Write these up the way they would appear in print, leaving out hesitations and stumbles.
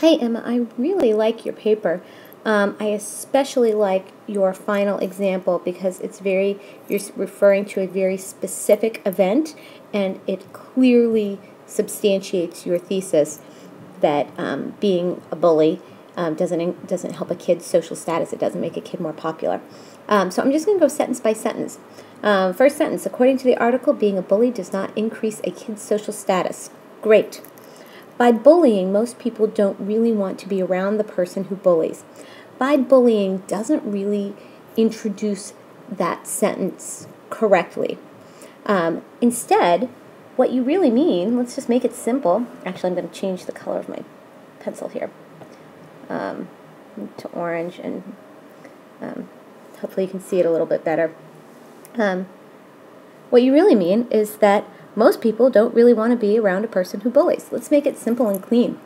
Hi Emma, I really like your paper. I especially like your final example because you're referring to a very specific event, and it clearly substantiates your thesis that being a bully doesn't help a kid's social status. It doesn't make a kid more popular. So I'm just going to go sentence by sentence. First sentence, according to the article, being a bully does not increase a kid's social status. Great. By bullying, most people don't really want to be around the person who bullies. By bullying doesn't really introduce that sentence correctly. Instead, what you really mean, let's just make it simple. Actually, I'm going to change the color of my pencil here to orange, and hopefully you can see it a little bit better. What you really mean is that most people don't really want to be around a person who bullies. Let's make it simple and clean.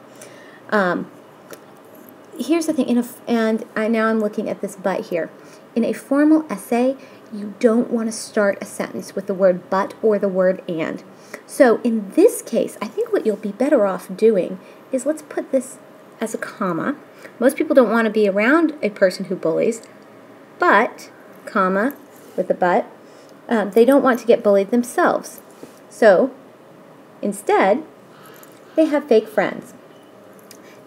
Here's the thing, now I'm looking at this but here. In a formal essay, you don't want to start a sentence with the word but or the word and. So in this case, I think what you'll be better off doing is let's put this as a comma. Most people don't want to be around a person who bullies, but, comma, with a but, they don't want to get bullied themselves. So, instead, they have fake friends.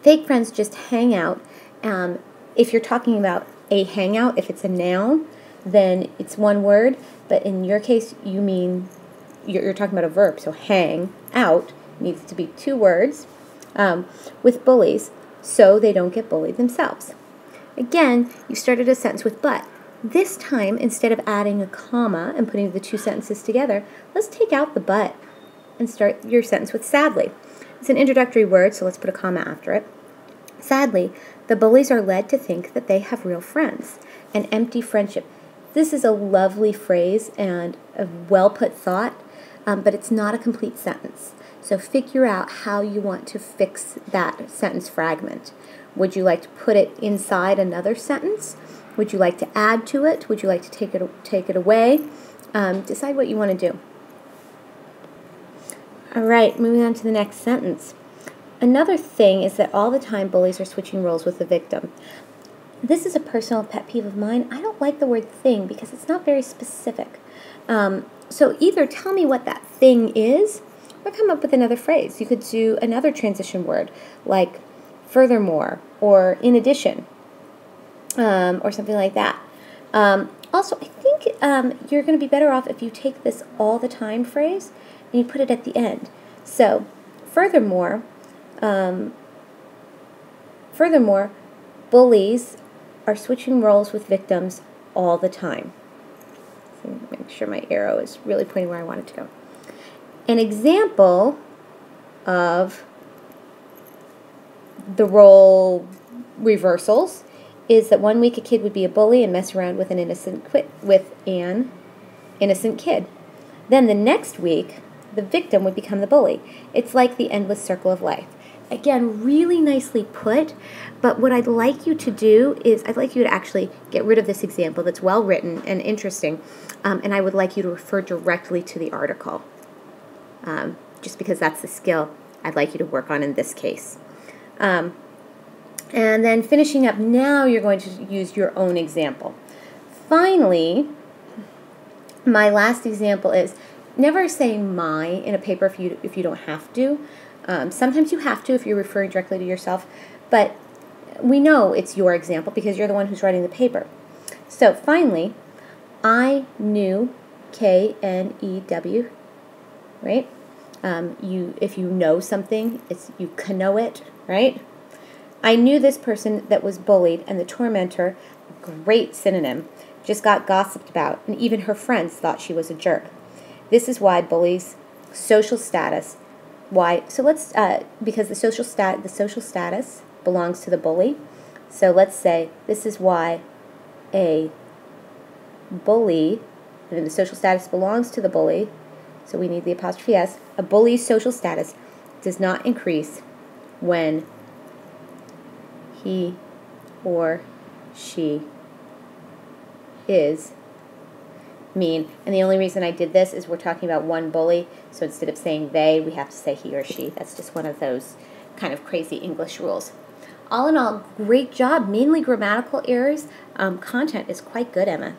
Fake friends just hang out. If you're talking about a hangout, if it's a noun, then it's one word. But in your case, you mean you're talking about a verb. So hang out needs to be two words with bullies, so they don't get bullied themselves. Again, you started a sentence with but. This time, instead of adding a comma and putting the two sentences together, let's take out the but and start your sentence with sadly. It's an introductory word, so let's put a comma after it. Sadly, the bullies are led to think that they have real friends, an empty friendship. This is a lovely phrase and a well-put thought, but it's not a complete sentence. So figure out how you want to fix that sentence fragment. Would you like to put it inside another sentence? Would you like to add to it? Would you like to take it away? Decide what you want to do. All right, moving on to the next sentence. Another thing is that all the time bullies are switching roles with the victim. This is a personal pet peeve of mine. I don't like the word thing because it's not very specific. So either tell me what that thing is or come up with another phrase. You could do another transition word like furthermore or in addition. Or something like that. Also, I think you're going to be better off if you take this all the time phrase and you put it at the end. So, furthermore, bullies are switching roles with victims all the time. So make sure my arrow is really pointing where I want it to go. An example of the role reversals is that one week a kid would be a bully and mess around with an innocent kid. Then the next week, the victim would become the bully. It's like the endless circle of life. Again, really nicely put, but what I'd like you to do is I'd like you to actually get rid of this example that's well written and interesting, and I would like you to refer directly to the article, just because that's the skill I'd like you to work on in this case. And then finishing up, now you're going to use your own example. Finally, my last example is never say my in a paper if you don't have to. Sometimes you have to if you're referring directly to yourself, but we know it's your example because you're the one who's writing the paper. So finally, I knew, K-N-E-W, right? If you know something, you know it, right? I knew this person that was bullied, and the tormentor, great synonym, just got gossiped about, and even her friends thought she was a jerk. This is why bullies' social status, because the social status belongs to the bully. So let's say this is why a bully, and the social status belongs to the bully, so we need the apostrophe S, a bully's social status does not increase when he or she is mean. And the only reason I did this is we're talking about one bully, so instead of saying they, we have to say he or she. That's just one of those kind of crazy English rules. all in all, great job. Mainly grammatical errors. Content is quite good, Emma.